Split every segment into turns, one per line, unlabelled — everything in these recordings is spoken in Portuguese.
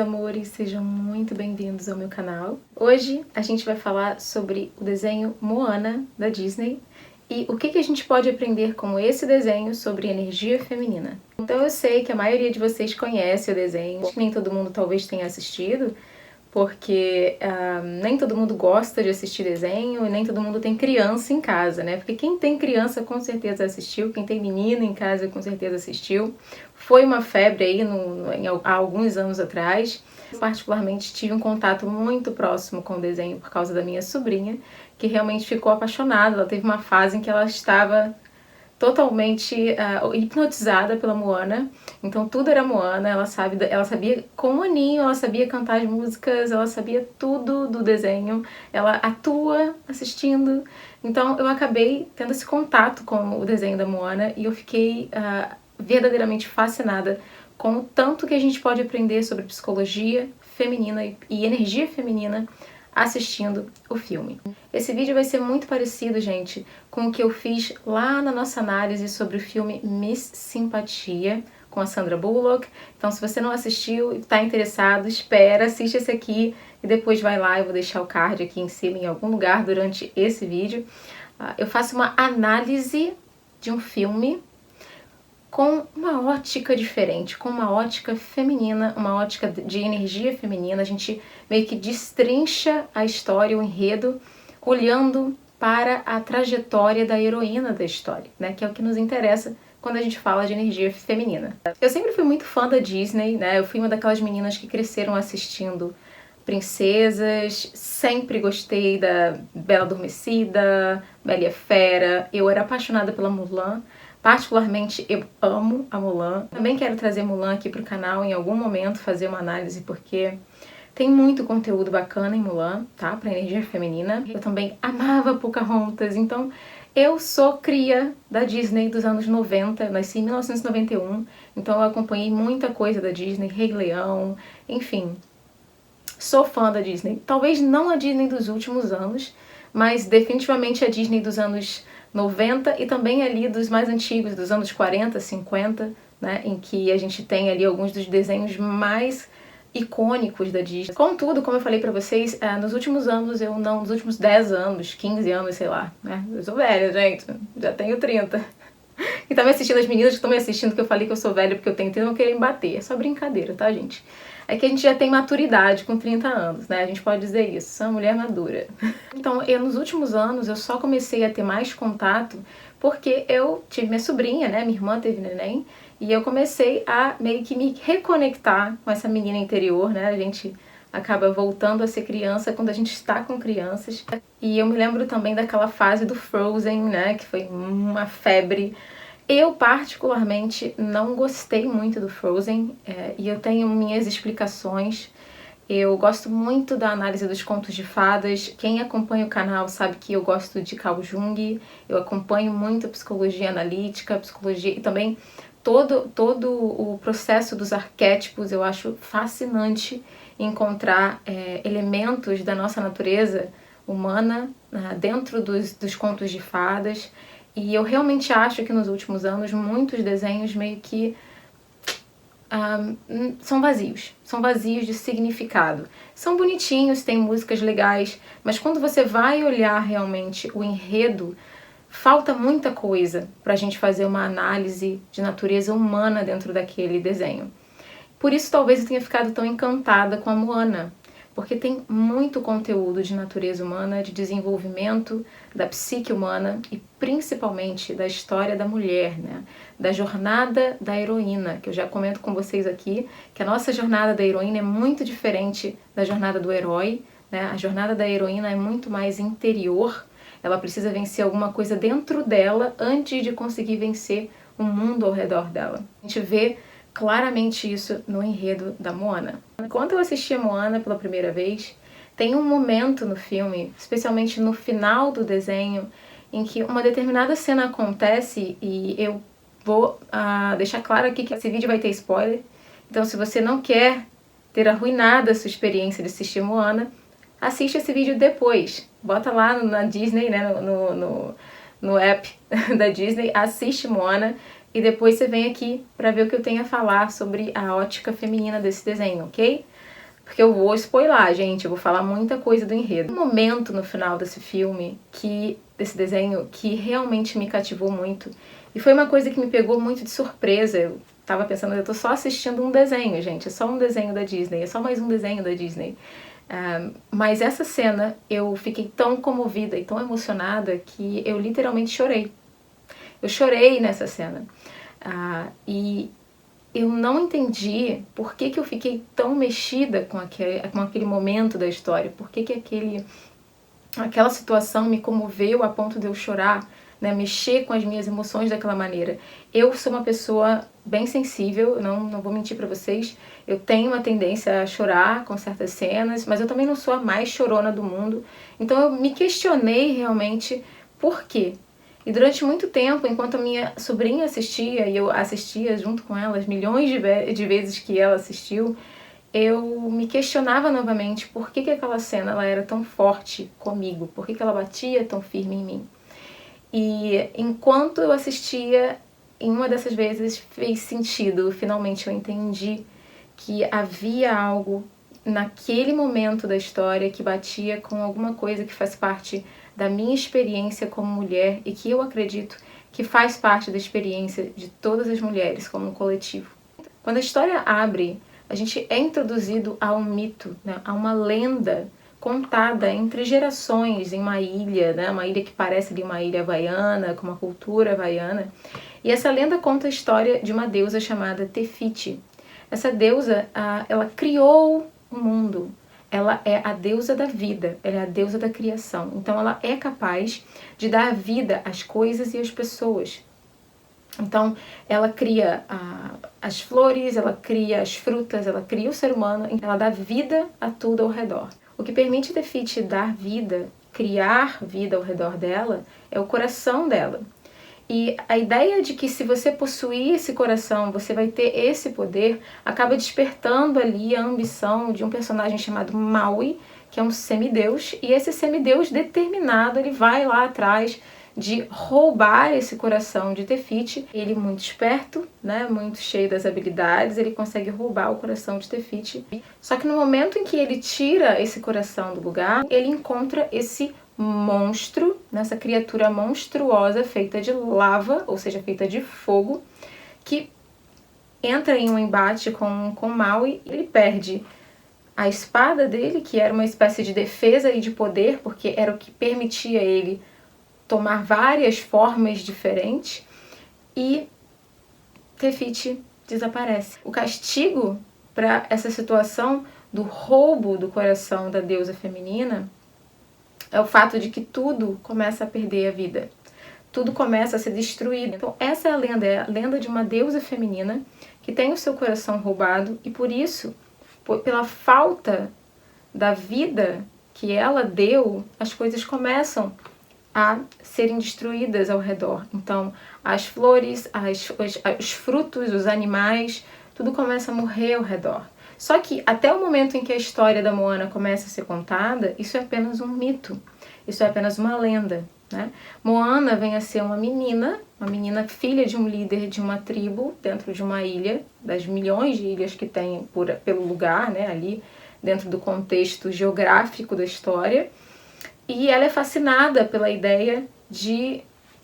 amores, sejam muito bem-vindos ao meu canal. Hoje a gente vai falar sobre o desenho Moana, da Disney, e o que a gente pode aprender com esse desenho sobre energia feminina. Então eu sei que a maioria de vocês conhece o desenho, nem todo mundo talvez tenha assistido, porque nem todo mundo gosta de assistir desenho e nem todo mundo tem criança em casa, né? Porque quem tem criança com certeza assistiu, quem tem menino em casa com certeza assistiu. Foi uma febre aí há alguns anos atrás. Eu particularmente tive um contato muito próximo com o desenho por causa da minha sobrinha, que realmente ficou apaixonada. Ela teve uma fase em que ela estava totalmente hipnotizada pela Moana, então tudo era Moana, ela sabia com um aninho, ela sabia cantar as músicas, ela sabia tudo do desenho, ela atua assistindo, então eu acabei tendo esse contato com o desenho da Moana e eu fiquei verdadeiramente fascinada com o tanto que a gente pode aprender sobre psicologia feminina e energia feminina assistindo o filme. Esse vídeo vai ser muito parecido, gente, com o que eu fiz lá na nossa análise sobre o filme Miss Simpatia, com a Sandra Bullock. Então, se você não assistiu e está interessado, espera, assiste esse aqui e depois vai lá, eu vou deixar o card aqui em cima em algum lugar durante esse vídeo. Eu faço uma análise de um filme com uma ótica diferente, com uma ótica feminina, uma ótica de energia feminina. A gente meio que destrincha a história, o enredo, olhando para a trajetória da heroína da história, né? Que é o que nos interessa quando a gente fala de energia feminina. Eu sempre fui muito fã da Disney, né? Eu fui uma daquelas meninas que cresceram assistindo princesas, sempre gostei da Bela Adormecida, Bela e a Fera, eu era apaixonada pela Mulan. Particularmente, eu amo a Mulan. Também quero trazer Mulan aqui pro canal em algum momento, fazer uma análise, porque tem muito conteúdo bacana em Mulan, tá? Pra energia feminina. Eu também amava Pocahontas, então eu sou cria da Disney dos anos 90, eu nasci em 1991, então eu acompanhei muita coisa da Disney, Rei Leão, enfim. Sou fã da Disney. Talvez não a Disney dos últimos anos, mas definitivamente a Disney dos anos 90 e também ali dos mais antigos, dos anos 40, 50, né, em que a gente tem ali alguns dos desenhos mais icônicos da Disney. Contudo, como eu falei pra vocês, nos últimos anos, nos últimos 10 anos, 15 anos, sei lá, né, eu sou velha, gente, já tenho 30. E tá me assistindo, as meninas que estão me assistindo, que eu falei que eu sou velha porque eu tenho 30, não querem me bater, é só brincadeira, tá, gente? É que a gente já tem maturidade com 30 anos, né? A gente pode dizer isso, sou uma mulher madura. Então, nos últimos anos, eu só comecei a ter mais contato porque eu tive minha sobrinha, né? Minha irmã teve neném, e eu comecei a meio que me reconectar com essa menina interior, né? A gente acaba voltando a ser criança quando a gente está com crianças. E eu me lembro também daquela fase do Frozen, né? Que foi uma febre. Eu, particularmente, não gostei muito do Frozen, e eu tenho minhas explicações. Eu gosto muito da análise dos contos de fadas. Quem acompanha o canal sabe que eu gosto de Carl Jung, eu acompanho muito a psicologia analítica, psicologia e também todo o processo dos arquétipos. Eu acho fascinante encontrar elementos da nossa natureza humana dentro dos contos de fadas. E eu realmente acho que nos últimos anos muitos desenhos meio que são vazios de significado. São bonitinhos, tem músicas legais, mas quando você vai olhar realmente o enredo, falta muita coisa pra gente fazer uma análise de natureza humana dentro daquele desenho. Por isso talvez eu tenha ficado tão encantada com a Moana, porque tem muito conteúdo de natureza humana, de desenvolvimento da psique humana e principalmente da história da mulher, né? Da jornada da heroína, que eu já comento com vocês aqui, que a nossa jornada da heroína é muito diferente da jornada do herói, né? A jornada da heroína é muito mais interior, ela precisa vencer alguma coisa dentro dela antes de conseguir vencer o mundo ao redor dela. A gente vê claramente isso no enredo da Moana. Enquanto eu assisti a Moana pela primeira vez, tem um momento no filme, especialmente no final do desenho, em que uma determinada cena acontece e eu vou deixar claro aqui que esse vídeo vai ter spoiler. Então, se você não quer ter arruinado a sua experiência de assistir Moana, assiste esse vídeo depois. Bota lá na Disney, né, no app da Disney, assiste Moana e depois você vem aqui para ver o que eu tenho a falar sobre a ótica feminina desse desenho, ok? porque eu vou spoiler, gente, eu vou falar muita coisa do enredo. Um momento no final desse filme, desse desenho, que realmente me cativou muito, e foi uma coisa que me pegou muito de surpresa. Eu tava pensando, eu tô só assistindo um desenho, gente, é só um desenho da Disney, é só mais um desenho da Disney. Mas essa cena, eu fiquei tão comovida e tão emocionada que eu literalmente chorei. Eu chorei nessa cena. E eu não entendi por que eu fiquei tão mexida com aquele momento da história, por que aquela situação me comoveu a ponto de eu chorar, né, mexer com as minhas emoções daquela maneira. Eu sou uma pessoa bem sensível, não vou mentir pra vocês, eu tenho uma tendência a chorar com certas cenas, mas eu também não sou a mais chorona do mundo, então eu me questionei realmente por quê. E durante muito tempo, enquanto a minha sobrinha assistia, e eu assistia junto com ela, as milhões de vezes que ela assistiu, eu me questionava novamente por que aquela cena ela era tão forte comigo, por que ela batia tão firme em mim. E enquanto eu assistia, em uma dessas vezes fez sentido, finalmente eu entendi que havia algo naquele momento da história que batia com alguma coisa que faz parte da minha experiência como mulher e que eu acredito que faz parte da experiência de todas as mulheres como um coletivo. Quando a história abre, a gente é introduzido a um mito, né, a uma lenda contada entre gerações em uma ilha, né, uma ilha que parece ali uma ilha havaiana, com uma cultura havaiana. E essa lenda conta a história de uma deusa chamada Tefiti. Essa deusa, ela criou o mundo. Ela é a deusa da vida, ela é a deusa da criação. Então ela é capaz de dar vida às coisas e às pessoas. Então ela cria as flores, ela cria as frutas, ela cria o ser humano, ela dá vida a tudo ao redor. O que permite Tefiti dar vida, criar vida ao redor dela, é o coração dela. E a ideia de que se você possuir esse coração, você vai ter esse poder, acaba despertando ali a ambição de um personagem chamado Maui, que é um semideus, e esse semideus determinado, ele vai lá atrás de roubar esse coração de Tefiti. Ele muito esperto, né, muito cheio das habilidades, ele consegue roubar o coração de Tefiti. Só que no momento em que ele tira esse coração do lugar, ele encontra esse monstro, nessa criatura monstruosa feita de lava, ou seja, feita de fogo, que entra em um embate com Maui. Ele perde a espada dele, que era uma espécie de defesa e de poder, porque era o que permitia ele tomar várias formas diferentes, e Tefiti desaparece. O castigo para essa situação do roubo do coração da deusa feminina é o fato de que tudo começa a perder a vida. Tudo começa a ser destruído. Então essa é a lenda de uma deusa feminina que tem o seu coração roubado e por isso, pela falta da vida que ela deu, as coisas começam a serem destruídas ao redor. Então as flores, os frutos, os animais, tudo começa a morrer ao redor. Só que até o momento em que a história da Moana começa a ser contada, isso é apenas um mito, isso é apenas uma lenda, né? Moana vem a ser uma menina filha de um líder de uma tribo dentro de uma ilha, das milhões de ilhas que tem pelo lugar, né, ali dentro do contexto geográfico da história, e ela é fascinada pela ideia de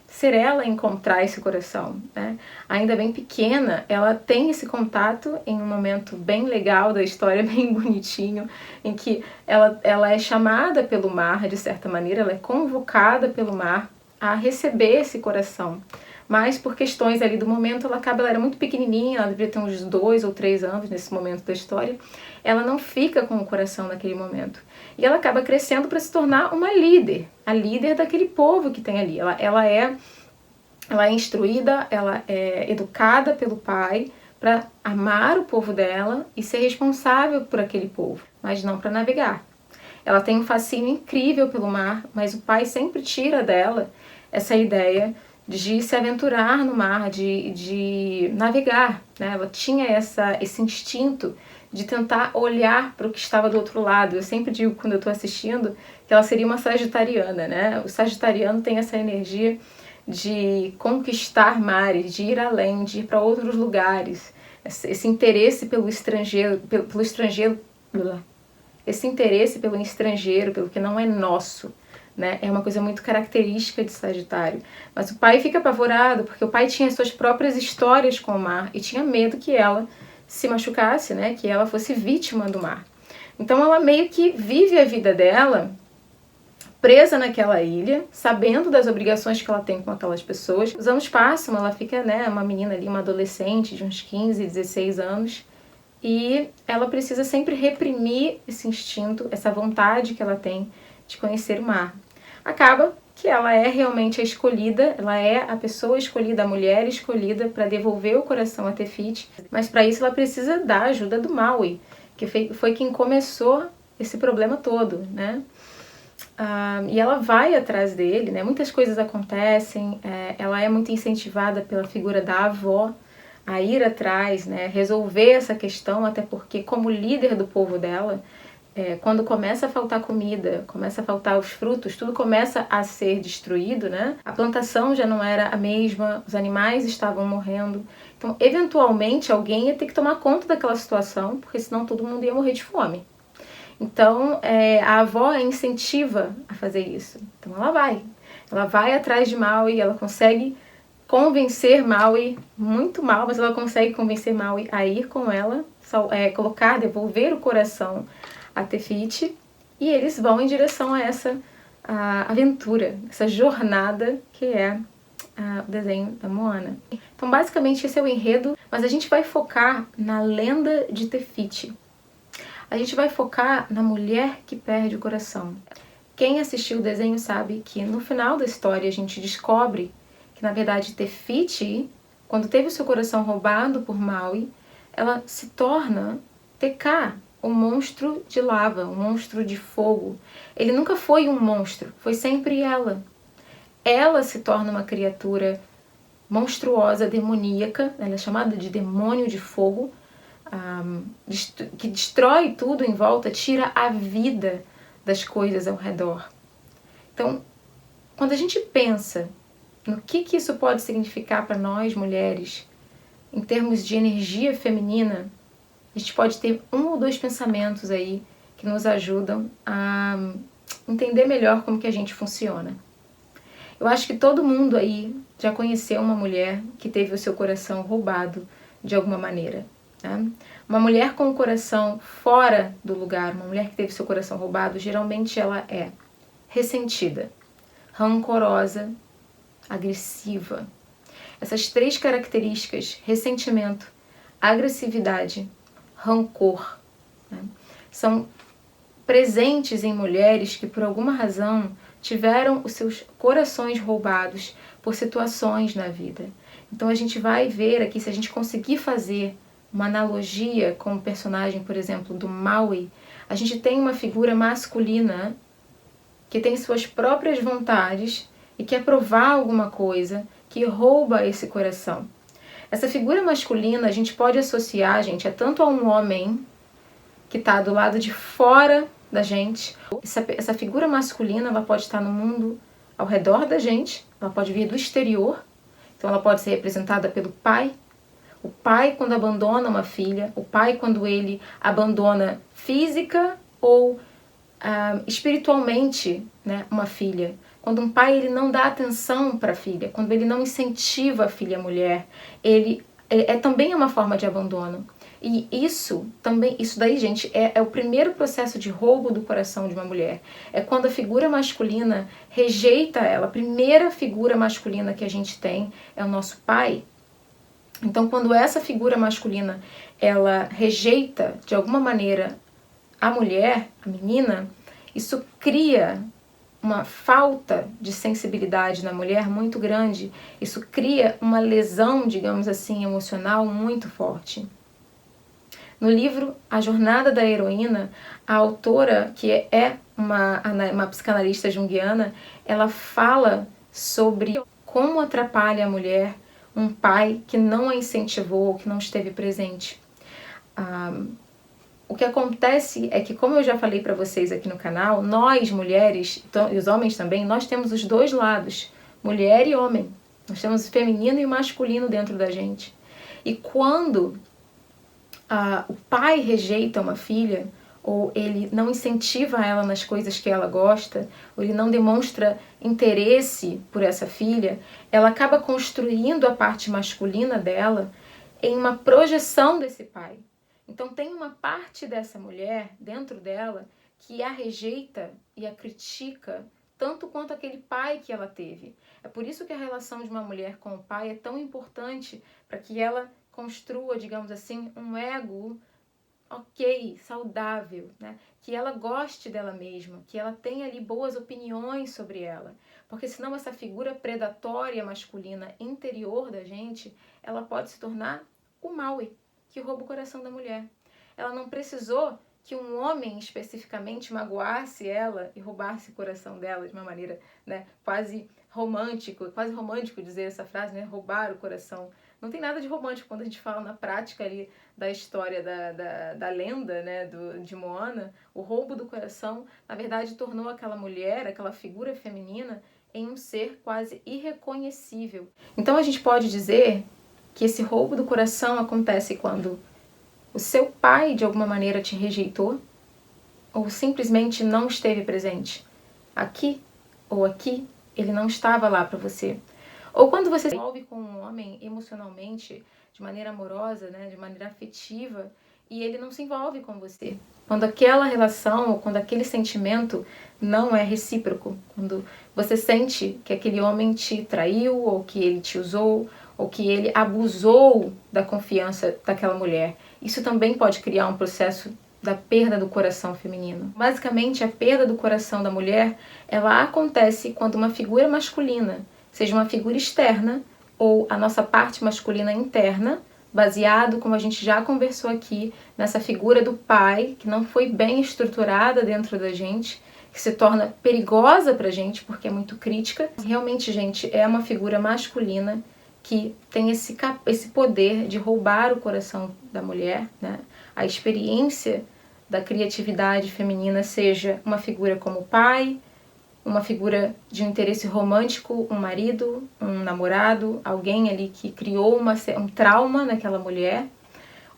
ser ela encontrar esse coração, né? Ainda bem pequena, ela tem esse contato em um momento bem legal da história, bem bonitinho, em que ela é chamada pelo mar, de certa maneira, ela é convocada pelo mar a receber esse coração. Mas por questões ali do momento, ela era muito pequenininha, ela deveria ter uns 2 ou 3 anos nesse momento da história, ela não fica com o coração naquele momento. E ela acaba crescendo para se tornar uma líder, a líder daquele povo que tem ali. Ela é instruída, ela é educada pelo pai para amar o povo dela e ser responsável por aquele povo, mas não para navegar. Ela tem um fascínio incrível pelo mar, mas o pai sempre tira dela essa ideia de se aventurar no mar, de navegar, né? Ela tinha esse instinto de tentar olhar para o que estava do outro lado. Eu sempre digo, quando eu estou assistindo, que ela seria uma sagitariana, né? O sagitariano tem essa energia de conquistar mares, de ir além, de ir para outros lugares. Esse interesse pelo estrangeiro, esse interesse pelo estrangeiro, pelo que não é nosso, né? É uma coisa muito característica de Sagitário. Mas o pai fica apavorado porque o pai tinha suas próprias histórias com o mar e tinha medo que ela se machucasse, né? Que ela fosse vítima do mar. Então ela meio que vive a vida dela presa naquela ilha, sabendo das obrigações que ela tem com aquelas pessoas. Os anos passam, ela fica, né, uma menina ali, uma adolescente de uns 15, 16 anos, e ela precisa sempre reprimir esse instinto, essa vontade que ela tem de conhecer o mar. Acaba que ela é realmente a escolhida, ela é a pessoa escolhida, a mulher escolhida para devolver o coração a Tefiti, mas para isso ela precisa da ajuda do Maui, que foi quem começou esse problema todo, né? E ela vai atrás dele, né? Muitas coisas acontecem, ela é muito incentivada pela figura da avó a ir atrás, né? Resolver essa questão, até porque como líder do povo dela, quando começa a faltar comida, começa a faltar os frutos, tudo começa a ser destruído, né? A plantação já não era a mesma, os animais estavam morrendo. Então, eventualmente, alguém ia ter que tomar conta daquela situação, porque senão todo mundo ia morrer de fome. Então, a avó a incentiva a fazer isso. Então, ela vai atrás de Maui, ela consegue convencer Maui, muito mal, mas ela consegue convencer Maui a ir com ela, devolver o coração a Tefiti, e eles vão em direção a essa aventura, essa jornada que é o desenho da Moana. Então, basicamente, esse é o enredo, mas a gente vai focar na lenda de Tefiti. A gente vai focar na mulher que perde o coração. Quem assistiu o desenho sabe que no final da história a gente descobre que, na verdade, Tefiti, quando teve o seu coração roubado por Maui, ela se torna Te-Kā, o monstro de lava, o monstro de fogo. Ele nunca foi um monstro, foi sempre ela. Ela se torna uma criatura monstruosa, demoníaca, ela é chamada de demônio de fogo, que destrói tudo em volta, tira a vida das coisas ao redor. Então, quando a gente pensa no que isso pode significar para nós, mulheres, em termos de energia feminina, a gente pode ter um ou dois pensamentos aí que nos ajudam a entender melhor como que a gente funciona. Eu acho que todo mundo aí já conheceu uma mulher que teve o seu coração roubado de alguma maneira. Né? Uma mulher com o coração fora do lugar, uma mulher que teve seu coração roubado, geralmente ela é ressentida, rancorosa, agressiva. Essas três características, ressentimento, agressividade, rancor, né, são presentes em mulheres que por alguma razão tiveram os seus corações roubados por situações na vida. Então a gente vai ver aqui, se a gente conseguir fazer uma analogia com o personagem, por exemplo, do Maui, a gente tem uma figura masculina que tem suas próprias vontades e quer provar alguma coisa, que rouba esse coração. Essa figura masculina a gente pode associar, gente, tanto a um homem que está do lado de fora da gente. Essa figura masculina ela pode estar no mundo ao redor da gente, ela pode vir do exterior, então ela pode ser representada pelo pai. O pai quando abandona uma filha, o pai quando ele abandona física ou espiritualmente, né, uma filha. Quando um pai ele não dá atenção para a filha, quando ele não incentiva a filha mulher, ele também é uma forma de abandono. E isso daí, gente, é o primeiro processo de roubo do coração de uma mulher. É quando a figura masculina rejeita ela. A primeira figura masculina que a gente tem é o nosso pai. Então, quando essa figura masculina, ela rejeita, de alguma maneira, a mulher, a menina, isso cria uma falta de sensibilidade na mulher muito grande. Isso cria uma lesão, digamos assim, emocional muito forte. No livro A Jornada da Heroína, a autora, que é uma psicanalista junguiana, ela fala sobre como atrapalha a mulher um pai que não a incentivou, que não esteve presente. O que acontece é que, como eu já falei para vocês aqui no canal, nós mulheres, e os homens também, nós temos os dois lados, mulher e homem. Nós temos o feminino e o masculino dentro da gente. E quando o pai rejeita uma filha, ou ele não incentiva ela nas coisas que ela gosta, ou ele não demonstra interesse por essa filha, ela acaba construindo a parte masculina dela em uma projeção desse pai. Então tem uma parte dessa mulher dentro dela que a rejeita e a critica tanto quanto aquele pai que ela teve. É por isso que a relação de uma mulher com o pai é tão importante, para que ela construa, digamos assim, um ego ok, saudável, né? Que ela goste dela mesma, que ela tenha ali boas opiniões sobre ela. Porque senão essa figura predatória masculina interior da gente, ela pode se tornar o Maui, que rouba o coração da mulher. Ela não precisou que um homem especificamente magoasse ela e roubasse o coração dela de uma maneira, né, quase romântico dizer essa frase, né, roubar o coração. Não tem nada de romântico quando a gente fala na prática ali da história da lenda, né, de Moana. O roubo do coração, na verdade, tornou aquela mulher, aquela figura feminina, em um ser quase irreconhecível. Então a gente pode dizer que esse roubo do coração acontece quando o seu pai, de alguma maneira, te rejeitou, ou simplesmente não esteve presente. Aqui ou aqui, ele não estava lá para você. Ou quando você se envolve com um homem emocionalmente, de maneira amorosa, né, de maneira afetiva, e ele não se envolve com você. Quando aquela relação, ou quando aquele sentimento não é recíproco. Quando você sente que aquele homem te traiu, ou que ele te usou, ou que ele abusou da confiança daquela mulher. Isso também pode criar um processo da perda do coração feminino. Basicamente, a perda do coração da mulher, ela acontece quando uma figura masculina, seja uma figura externa ou a nossa parte masculina interna, baseado, como a gente já conversou aqui, nessa figura do pai, que não foi bem estruturada dentro da gente, que se torna perigosa pra gente, porque é muito crítica. Realmente, gente, é uma figura masculina que tem esse poder de roubar o coração da mulher, né? A experiência da criatividade feminina, seja uma figura como pai, uma figura de um interesse romântico, um marido, um namorado, alguém ali que criou um trauma naquela mulher,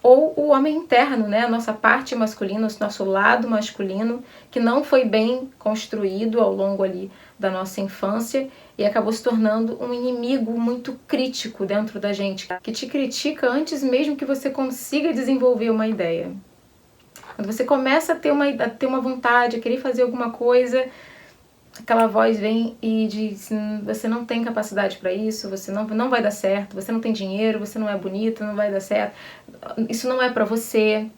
ou o homem interno, né? A nossa parte masculina, o nosso lado masculino, que não foi bem construído ao longo ali da nossa infância e acabou se tornando um inimigo muito crítico dentro da gente, que te critica antes mesmo que você consiga desenvolver uma ideia. Quando você começa a ter uma vontade, a querer fazer alguma coisa, aquela voz vem e diz: você não tem capacidade para isso, você não vai dar certo, você não tem dinheiro, você não é bonita, não vai dar certo, isso não é para você.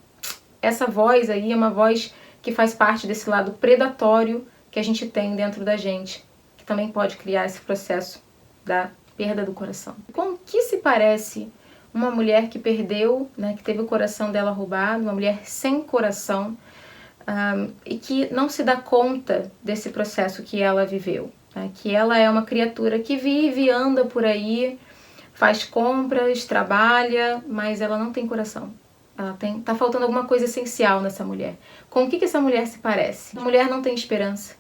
Essa voz aí é uma voz que faz parte desse lado predatório que a gente tem dentro da gente, que também pode criar esse processo da perda do coração. Com que se parece uma mulher que perdeu, né, que teve o coração dela roubado, uma mulher sem coração, e que não se dá conta desse processo que ela viveu, né? Que ela é uma criatura que vive, anda por aí, faz compras, trabalha, mas ela não tem coração. Tá faltando alguma coisa essencial nessa mulher. Com o que essa mulher se parece? Essa mulher não tem esperança.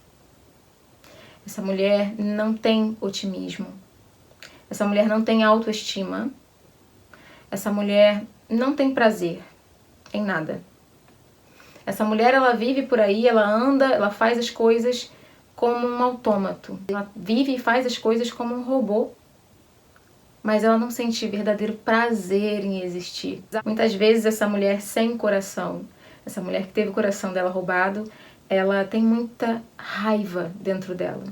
Essa mulher não tem otimismo. Essa mulher não tem autoestima. Essa mulher não tem prazer em nada. Essa mulher, ela vive por aí, ela anda, ela faz as coisas como um autômato. Ela vive e faz as coisas como um robô, mas ela não sente verdadeiro prazer em existir. Muitas vezes essa mulher sem coração, essa mulher que teve o coração dela roubado, ela tem muita raiva dentro dela.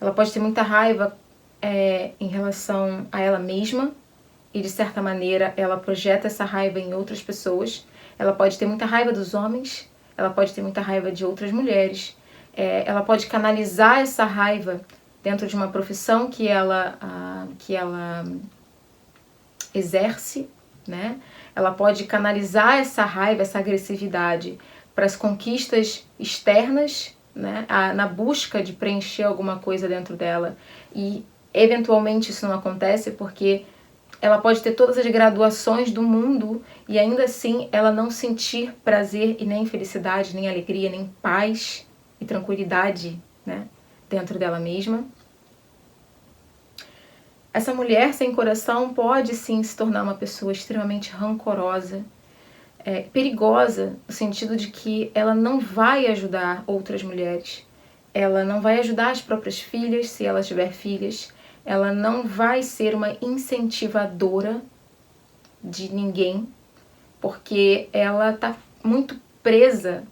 Ela pode ter muita raiva em relação a ela mesma, e de certa maneira ela projeta essa raiva em outras pessoas. Ela pode ter muita raiva dos homens, ela pode ter muita raiva de outras mulheres, ela pode canalizar essa raiva dentro de uma profissão que ela exerce, né? Ela pode canalizar essa raiva, essa agressividade para as conquistas externas, né? Na busca de preencher alguma coisa dentro dela, e eventualmente isso não acontece porque ela pode ter todas as graduações do mundo e ainda assim ela não sentir prazer e nem felicidade, nem alegria, nem paz e tranquilidade, né, dentro dela mesma. Essa mulher sem coração pode sim se tornar uma pessoa extremamente rancorosa, perigosa, no sentido de que ela não vai ajudar outras mulheres, ela não vai ajudar as próprias filhas, se ela tiver filhas, ela não vai ser uma incentivadora de ninguém, porque ela está muito presa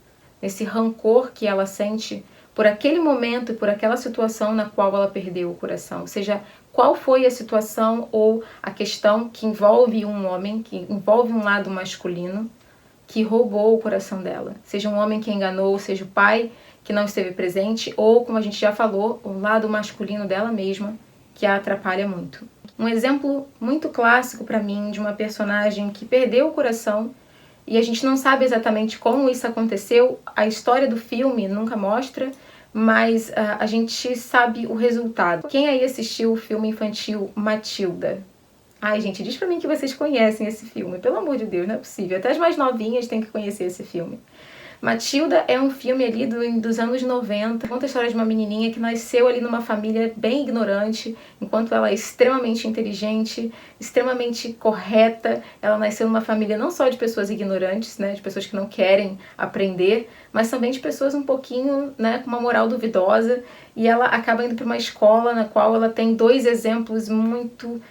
nesse rancor que ela sente por aquele momento e por aquela situação na qual ela perdeu o coração. Ou seja, qual foi a situação ou a questão que envolve um homem, que envolve um lado masculino, que roubou o coração dela. Seja um homem que enganou, seja o pai que não esteve presente, ou, como a gente já falou, o lado masculino dela mesma, que a atrapalha muito. Um exemplo muito clássico para mim de uma personagem que perdeu o coração, e a gente não sabe exatamente como isso aconteceu, a história do filme nunca mostra, mas a gente sabe o resultado. Quem aí assistiu o filme infantil Matilda? Ai, gente, diz pra mim que vocês conhecem esse filme. Pelo amor de Deus, não é possível. Até as mais novinhas têm que conhecer esse filme. Matilda é um filme ali dos anos 90. Conta a história de uma menininha que nasceu ali numa família bem ignorante, enquanto ela é extremamente inteligente, extremamente correta. Ela nasceu numa família não só de pessoas ignorantes, né, de pessoas que não querem aprender, mas também de pessoas um pouquinho, né, com uma moral duvidosa. E ela acaba indo para uma escola na qual ela tem dois exemplos muito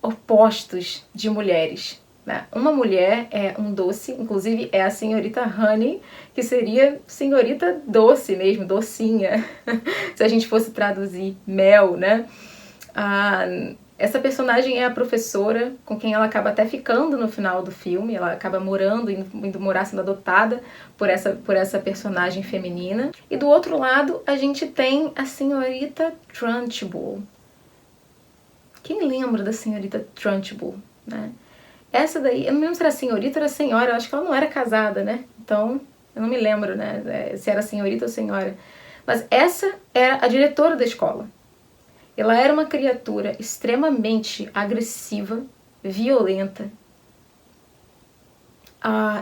opostos de mulheres. Né? Uma mulher é um doce, inclusive é a senhorita Honey, que seria senhorita doce mesmo, docinha, se a gente fosse traduzir mel, né? Essa personagem é a professora, com quem ela acaba até ficando no final do filme, ela acaba morando, indo morar, sendo adotada por essa personagem feminina. E do outro lado, a gente tem a senhorita Trunchbull. Quem lembra da senhorita Trunchbull, né? Essa daí, eu não lembro se era senhorita ou era senhora, eu acho que ela não era casada, né? Então, eu não me lembro, né, se era senhorita ou senhora. Mas essa era a diretora da escola. Ela era uma criatura extremamente agressiva, violenta,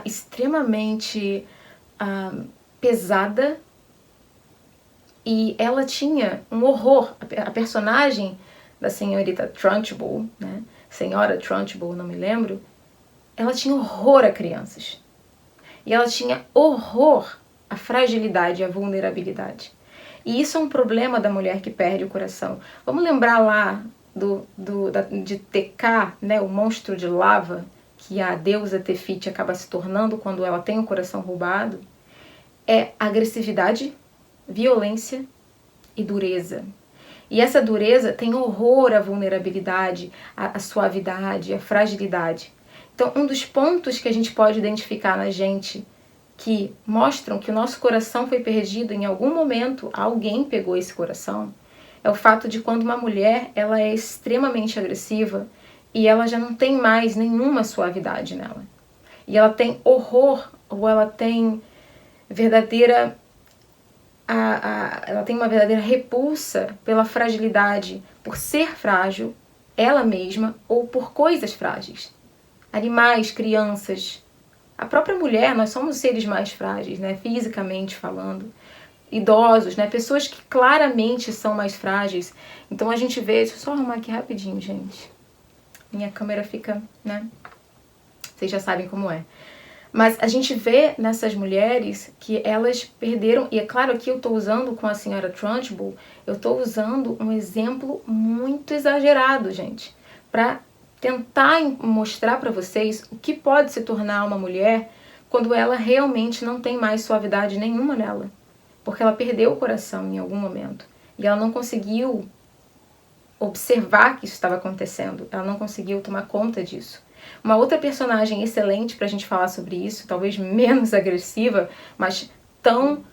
extremamente pesada, e ela tinha um horror. A personagem da senhorita Trunchbull, né? Senhora Trunchbull, não me lembro, ela tinha horror a crianças. E ela tinha horror à fragilidade, à vulnerabilidade. E isso é um problema da mulher que perde o coração. Vamos lembrar lá de TK, né, o monstro de lava, que a deusa Tefiti acaba se tornando quando ela tem o coração roubado? É agressividade, violência e dureza. E essa dureza tem horror à vulnerabilidade, à suavidade, à fragilidade. Então, um dos pontos que a gente pode identificar na gente que mostram que o nosso coração foi perdido em algum momento, alguém pegou esse coração, é o fato de quando uma mulher ela é extremamente agressiva e ela já não tem mais nenhuma suavidade nela. E ela tem horror ou ela tem verdadeira ela tem uma verdadeira repulsa pela fragilidade, por ser frágil, ela mesma, ou por coisas frágeis. Animais, crianças, a própria mulher, nós somos seres mais frágeis, né, fisicamente falando. Idosos, né, pessoas que claramente são mais frágeis. Então a gente vê, deixa eu só arrumar aqui rapidinho, gente. Minha câmera fica, né, vocês já sabem como é. Mas a gente vê nessas mulheres que elas perderam, e é claro que eu estou usando com a senhora Trunchbull, eu estou usando um exemplo muito exagerado, gente, para tentar mostrar para vocês o que pode se tornar uma mulher quando ela realmente não tem mais suavidade nenhuma nela, porque ela perdeu o coração em algum momento, e ela não conseguiu observar que isso estava acontecendo, ela não conseguiu tomar conta disso. Uma outra personagem excelente pra gente falar sobre isso, talvez menos agressiva, mas tão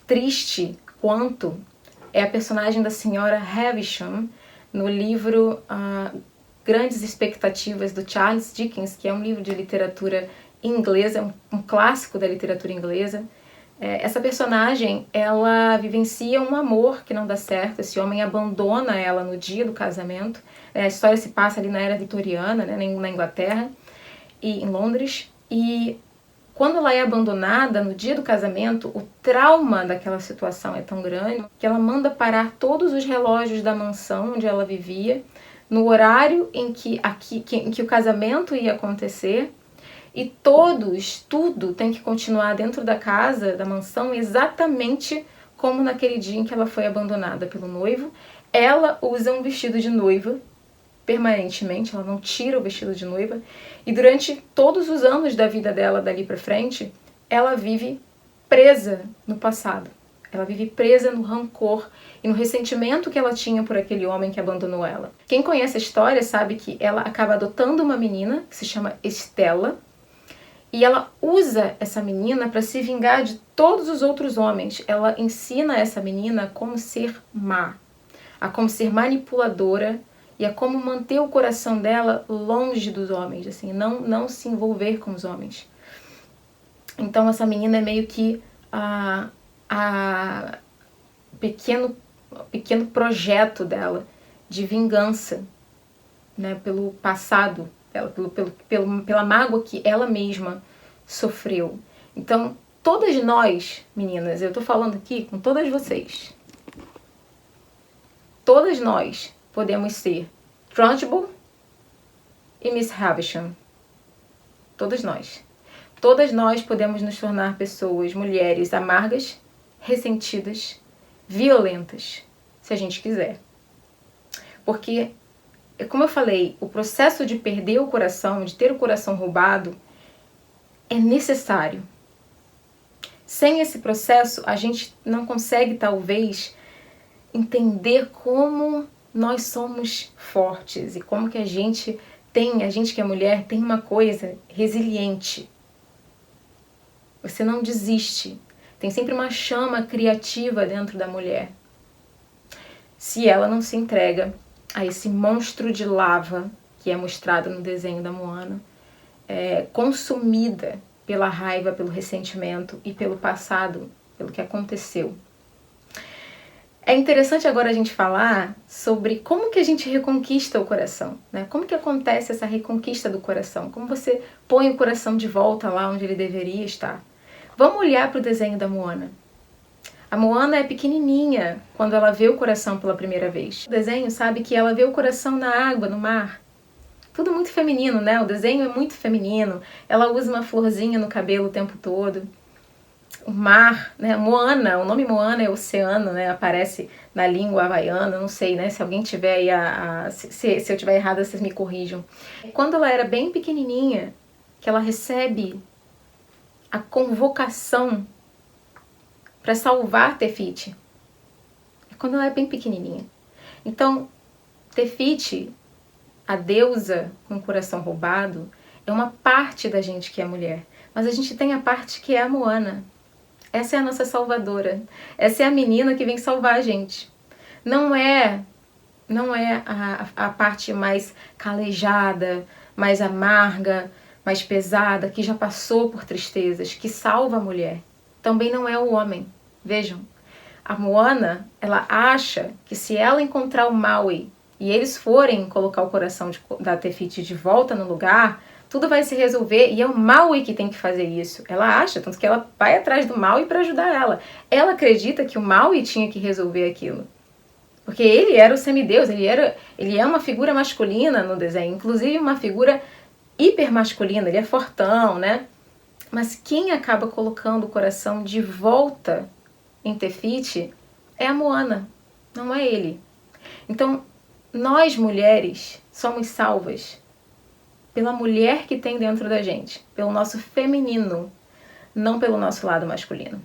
triste quanto, é a personagem da senhora Havisham no livro Grandes Expectativas, do Charles Dickens, que é um livro de literatura inglesa, um clássico da literatura inglesa. Essa personagem, ela vivencia um amor que não dá certo, esse homem abandona ela no dia do casamento. A história se passa ali na era vitoriana, né, na Inglaterra, e em Londres, e quando ela é abandonada no dia do casamento, o trauma daquela situação é tão grande que ela manda parar todos os relógios da mansão onde ela vivia, no horário em que o casamento ia acontecer, e tudo tem que continuar dentro da casa, da mansão, exatamente como naquele dia em que ela foi abandonada pelo noivo. Ela usa um vestido de noiva permanentemente, ela não tira o vestido de noiva, e durante todos os anos da vida dela dali pra frente, ela vive presa no passado. Ela vive presa no rancor e no ressentimento que ela tinha por aquele homem que abandonou ela. Quem conhece a história sabe que ela acaba adotando uma menina que se chama Estela, e ela usa essa menina para se vingar de todos os outros homens. Ela ensina essa menina a como ser má, a como ser manipuladora e a como manter o coração dela longe dos homens, assim, não se envolver com os homens. Então essa menina é meio que a pequeno projeto dela de vingança, né, pelo passado dela, pela mágoa que ela mesma sofreu. Então, todas nós, meninas, eu tô falando aqui com todas vocês, todas nós podemos ser Trunchbull e Miss Havisham. Todas nós. Todas nós podemos nos tornar pessoas, mulheres amargas, ressentidas, violentas, se a gente quiser. Porque, como eu falei, o processo de perder o coração, de ter o coração roubado, é necessário. Sem esse processo, a gente não consegue, talvez, entender como nós somos fortes e como que a gente que é mulher, tem uma coisa resiliente. Você não desiste. Tem sempre uma chama criativa dentro da mulher. Se ela não se entrega a esse monstro de lava que é mostrado no desenho da Moana, consumida pela raiva, pelo ressentimento e pelo passado, pelo que aconteceu. É interessante agora a gente falar sobre como que a gente reconquista o coração, né? Como que acontece essa reconquista do coração? Como você põe o coração de volta lá onde ele deveria estar? Vamos olhar para o desenho da Moana. A Moana é pequenininha quando ela vê o coração pela primeira vez. O desenho sabe que ela vê o coração na água, no mar. Tudo muito feminino, né? O desenho é muito feminino. Ela usa uma florzinha no cabelo o tempo todo. O mar, né? Moana, o nome Moana é oceano, né? Aparece na língua havaiana, não sei, né? Se alguém tiver aí, se eu tiver errado, vocês me corrijam. Quando ela era bem pequenininha, que ela recebe a convocação para salvar Tefiti. É quando ela é bem pequenininha. Então, Tefiti, a deusa com o coração roubado, é uma parte da gente que é mulher. Mas a gente tem a parte que é a Moana. Essa é a nossa salvadora. Essa é a menina que vem salvar a gente. Não é a parte mais calejada, mais amarga, mais pesada, que já passou por tristezas, que salva a mulher. Também não é o homem. Vejam, a Moana, ela acha que se ela encontrar o Maui e eles forem colocar o coração da Tefiti de volta no lugar, tudo vai se resolver e é o Maui que tem que fazer isso. Ela acha, tanto que ela vai atrás do Maui para ajudar ela. Ela acredita que o Maui tinha que resolver aquilo. Porque ele era o semideus, ele é uma figura masculina no desenho, inclusive uma figura hipermasculina, ele é fortão, né? Mas quem acaba colocando o coração de volta em Tefiti é a Moana, não é ele. Então, nós mulheres somos salvas pela mulher que tem dentro da gente, pelo nosso feminino, não pelo nosso lado masculino.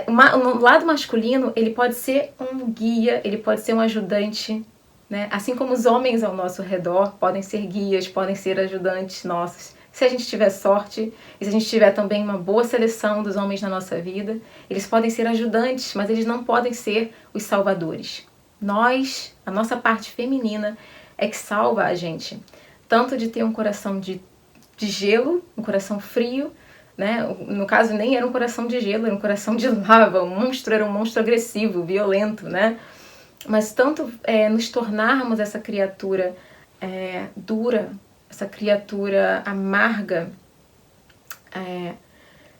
O lado masculino, ele pode ser um guia, ele pode ser um ajudante, né? Assim como os homens ao nosso redor podem ser guias, podem ser ajudantes nossos. Se a gente tiver sorte e se a gente tiver também uma boa seleção dos homens na nossa vida, eles podem ser ajudantes, mas eles não podem ser os salvadores. Nós, a nossa parte feminina, é que salva a gente. Tanto de ter um coração de gelo, um coração frio, né? No caso, nem era um coração de gelo, era um coração de lava. O monstro era um monstro agressivo, violento, né? Mas tanto nos tornarmos essa criatura dura, essa criatura amarga,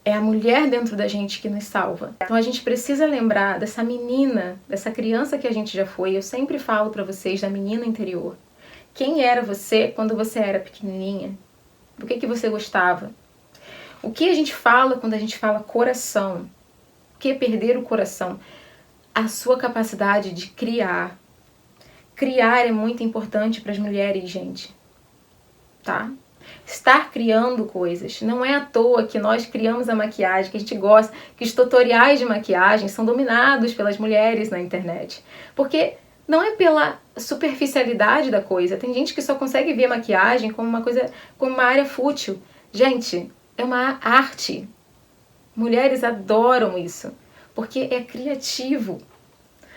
é a mulher dentro da gente que nos salva. Então a gente precisa lembrar dessa menina, dessa criança que a gente já foi. Eu sempre falo pra vocês da menina interior. Quem era você quando você era pequenininha? Do que você gostava? O que a gente fala quando a gente fala coração? O que é perder o coração? A sua capacidade de criar. Criar é muito importante para as mulheres, gente. Tá? Estar criando coisas. Não é à toa que nós criamos a maquiagem, que a gente gosta, que os tutoriais de maquiagem são dominados pelas mulheres na internet. Porque não é pela superficialidade da coisa. Tem gente que só consegue ver maquiagem como uma coisa, como uma área fútil. Gente, é uma arte. Mulheres adoram isso, porque é criativo.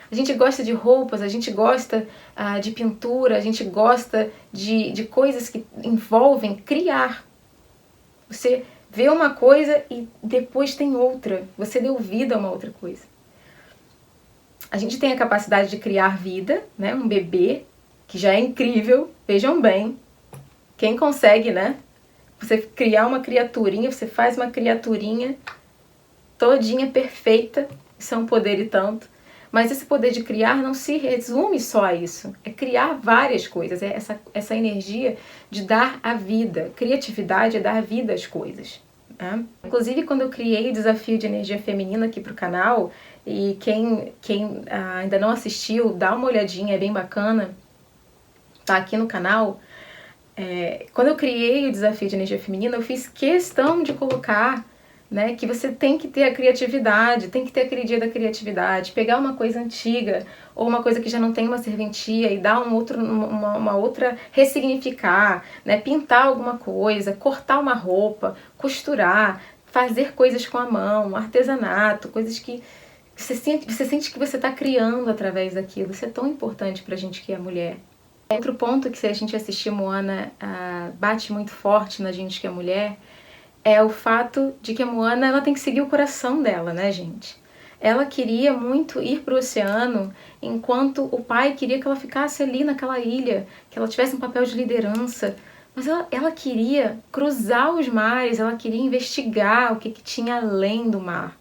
A gente gosta de roupas, a gente gosta de pintura, a gente gosta de coisas que envolvem criar. Você vê uma coisa e depois tem outra. Você deu vida a uma outra coisa. A gente tem a capacidade de criar vida, né? Um bebê, que já é incrível. Vejam bem, quem consegue, né? Você criar uma criaturinha, você faz uma criaturinha todinha perfeita. Isso é um poder e tanto. Mas esse poder de criar não se resume só a isso. É criar várias coisas. É essa energia de dar a vida. Criatividade é dar vida às coisas. Né? Inclusive, quando eu criei o desafio de energia feminina aqui para o canal, e quem ainda não assistiu, dá uma olhadinha, é bem bacana. Tá aqui no canal. Quando eu criei o desafio de energia feminina, eu fiz questão de colocar, né, que você tem que ter a criatividade, tem que ter aquele dia da criatividade, pegar uma coisa antiga ou uma coisa que já não tem uma serventia e dar uma outra, ressignificar, né, pintar alguma coisa, cortar uma roupa, costurar, fazer coisas com a mão, artesanato, coisas que você sente que você está criando através daquilo. Isso é tão importante pra gente que é mulher. Outro ponto que, se a gente assistir Moana, bate muito forte na gente que é mulher, é o fato de que a Moana, ela tem que seguir o coração dela, né, gente? Ela queria muito ir para o oceano, enquanto o pai queria que ela ficasse ali naquela ilha, que ela tivesse um papel de liderança. Mas ela queria cruzar os mares, ela queria investigar o que tinha além do mar.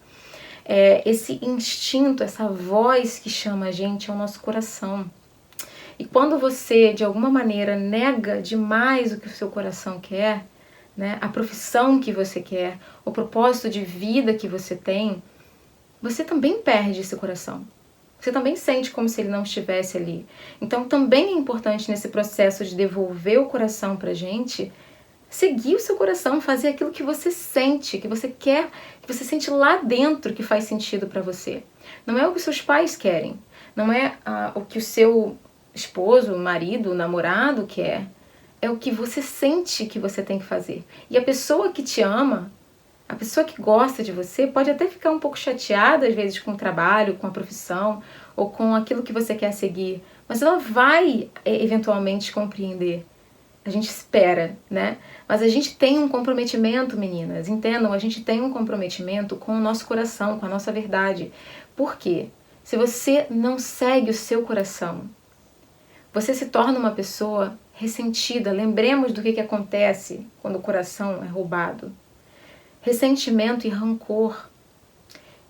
Esse instinto, essa voz que chama a gente é o nosso coração. E quando você, de alguma maneira, nega demais o que o seu coração quer, né, a profissão que você quer, o propósito de vida que você tem, você também perde esse coração. Você também sente como se ele não estivesse ali. Então também é importante nesse processo de devolver o coração pra gente, seguir o seu coração, fazer aquilo que você sente, que você quer, que você sente lá dentro que faz sentido pra você. Não é o que seus pais querem, não é o que o seu esposo, marido, namorado quer. É o que você sente que você tem que fazer. E a pessoa que te ama, a pessoa que gosta de você, pode até ficar um pouco chateada, às vezes, com o trabalho, com a profissão, ou com aquilo que você quer seguir. Mas ela vai, eventualmente, compreender. A gente espera, né? Mas a gente tem um comprometimento, meninas. Entendam, a gente tem um comprometimento com o nosso coração, com a nossa verdade. Por quê? Se você não segue o seu coração, você se torna uma pessoa ressentida. Lembremos do que acontece quando o coração é roubado. Ressentimento e rancor.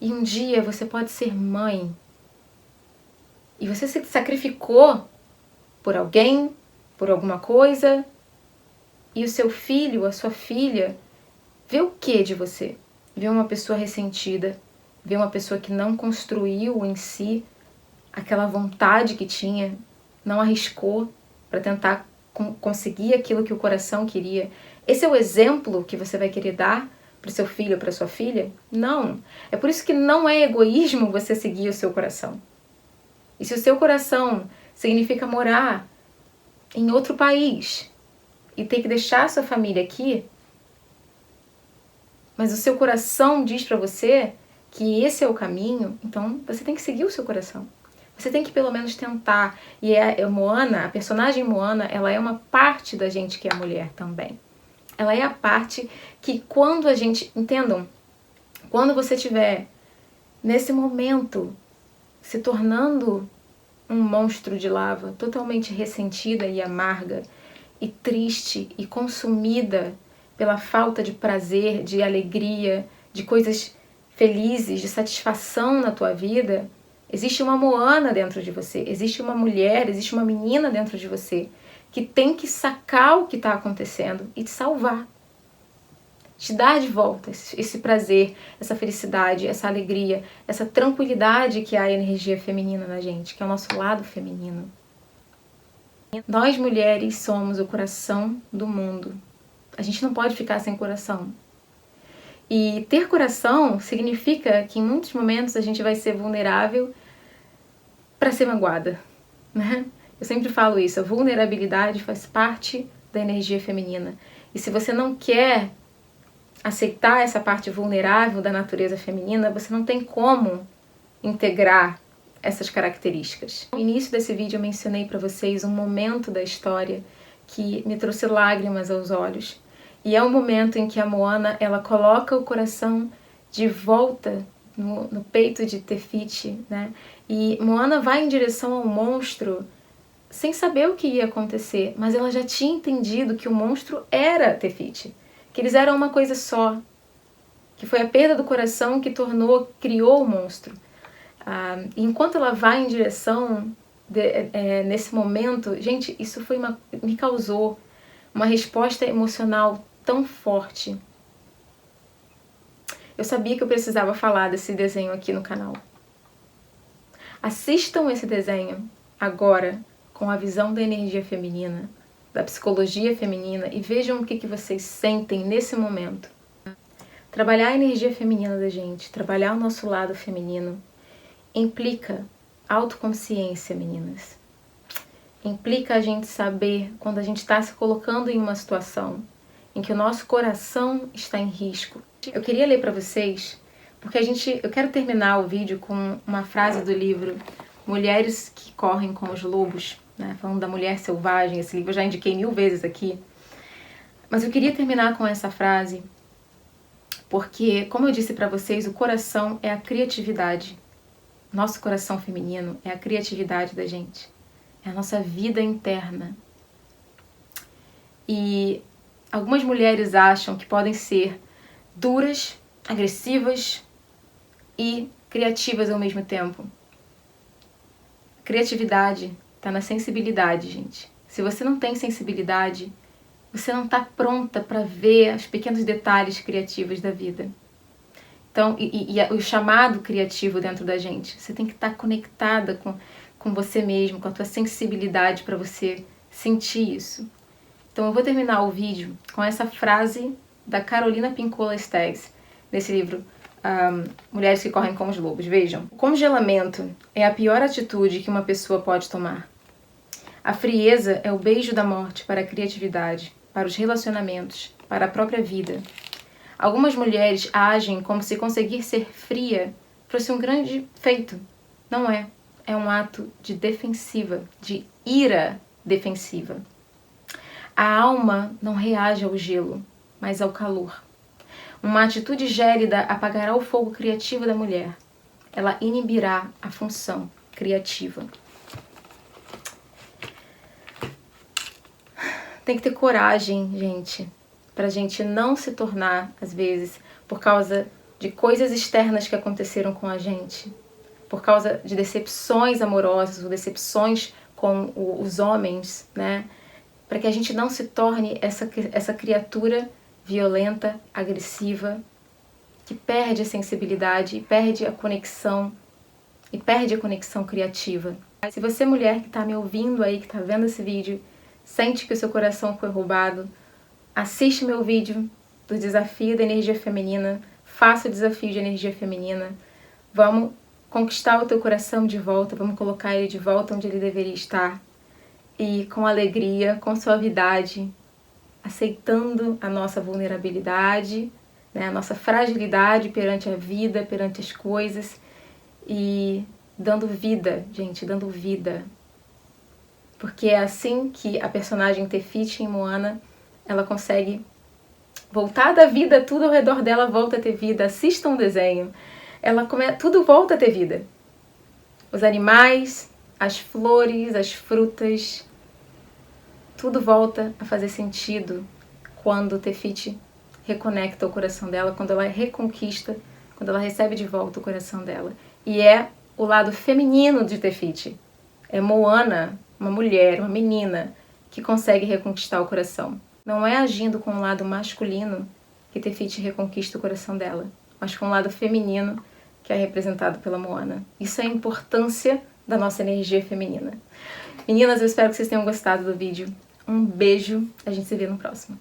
E um dia você pode ser mãe. E você se sacrificou por alguém, por alguma coisa. E o seu filho, a sua filha, vê o que de você? Vê uma pessoa ressentida. Vê uma pessoa que não construiu em si aquela vontade que tinha, não arriscou para tentar conseguir aquilo que o coração queria. Esse é o exemplo que você vai querer dar para o seu filho ou para sua filha? Não. É por isso que não é egoísmo você seguir o seu coração. E se o seu coração significa morar em outro país e ter que deixar a sua família aqui, mas o seu coração diz para você que esse é o caminho, então você tem que seguir o seu coração. Você tem que pelo menos tentar. E Moana, a personagem Moana, ela é uma parte da gente que é mulher também. Ela é a parte que quando a gente... Entendam? Quando você estiver nesse momento se tornando um monstro de lava, totalmente ressentida e amarga, e triste e consumida pela falta de prazer, de alegria, de coisas felizes, de satisfação na tua vida, existe uma Moana dentro de você, existe uma mulher, existe uma menina dentro de você que tem que sacar o que está acontecendo e te salvar. te dar de volta esse prazer, essa felicidade, essa alegria, essa tranquilidade que é a energia feminina na gente, que é o nosso lado feminino. Nós mulheres somos o coração do mundo. A gente não pode ficar sem coração. E ter coração significa que em muitos momentos a gente vai ser vulnerável para ser magoada, né? Eu sempre falo isso, a vulnerabilidade faz parte da energia feminina. E se você não quer aceitar essa parte vulnerável da natureza feminina, você não tem como integrar essas características. No início desse vídeo eu mencionei para vocês um momento da história que me trouxe lágrimas aos olhos. E é o momento em que a Moana, ela coloca o coração de volta no peito de Te Fiti, né? E Moana vai em direção ao monstro sem saber o que ia acontecer, mas ela já tinha entendido que o monstro era Te Fiti, que eles eram uma coisa só, que foi a perda do coração que criou o monstro. Enquanto ela vai em direção nesse momento, gente, isso me causou uma resposta emocional tão forte. Eu sabia que eu precisava falar desse desenho aqui no canal. Assistam esse desenho agora com a visão da energia feminina, da psicologia feminina e vejam o que vocês sentem nesse momento. Trabalhar a energia feminina da gente, trabalhar o nosso lado feminino, implica autoconsciência, meninas. Implica a gente saber quando a gente está se colocando em uma situação em que o nosso coração está em risco. Eu queria ler para vocês, porque eu quero terminar o vídeo com uma frase do livro Mulheres que Correm com os Lobos, né? Falando da mulher selvagem. Esse livro eu já indiquei 1000 vezes aqui. Mas eu queria terminar com essa frase, porque, como eu disse para vocês, o coração é a criatividade. Nosso coração feminino é a criatividade da gente. É a nossa vida interna. E algumas mulheres acham que podem ser duras, agressivas e criativas ao mesmo tempo. Criatividade está na sensibilidade, gente. Se você não tem sensibilidade, você não está pronta para ver os pequenos detalhes criativos da vida. Então, o chamado criativo dentro da gente, você tem que estar conectada com você mesmo, com a tua sensibilidade para você sentir isso. Então eu vou terminar o vídeo com essa frase da Carolina Pinkola Staggs, nesse livro Mulheres que Correm com os Lobos. Vejam, o congelamento é a pior atitude que uma pessoa pode tomar. A frieza é o beijo da morte para a criatividade, para os relacionamentos, para a própria vida. Algumas mulheres agem como se conseguir ser fria fosse um grande feito. Não é. É um ato de defensiva, de ira defensiva. A alma não reage ao gelo, mas ao calor. Uma atitude gélida apagará o fogo criativo da mulher. Ela inibirá a função criativa. Tem que ter coragem, gente, pra gente não se tornar, às vezes, por causa de coisas externas que aconteceram com a gente, por causa de decepções amorosas ou decepções com os homens, né? Para que a gente não se torne essa criatura violenta, agressiva, que perde a sensibilidade, perde a conexão e perde a conexão criativa. Se você, mulher que está me ouvindo aí, que está vendo esse vídeo, sente que o seu coração foi roubado, assiste meu vídeo do desafio da energia feminina, faça o desafio de energia feminina, vamos conquistar o teu coração de volta, vamos colocar ele de volta onde ele deveria estar, e com alegria, com suavidade, aceitando a nossa vulnerabilidade, né, a nossa fragilidade perante a vida, perante as coisas, e dando vida, gente, dando vida. Porque é assim que a personagem Te Fiti em Moana, ela consegue voltar da vida, tudo ao redor dela volta a ter vida. Assistam o desenho, tudo volta a ter vida. Os animais, as flores, as frutas, tudo volta a fazer sentido quando Te Fiti reconecta o coração dela, quando ela reconquista, quando ela recebe de volta o coração dela. E é o lado feminino de Te Fiti. É Moana, uma mulher, uma menina, que consegue reconquistar o coração. Não é agindo com o lado masculino que Te reconquista o coração dela, mas com um lado feminino que é representado pela Moana. Isso é a importância da nossa energia feminina. Meninas, eu espero que vocês tenham gostado do vídeo. Um beijo, a gente se vê no próximo.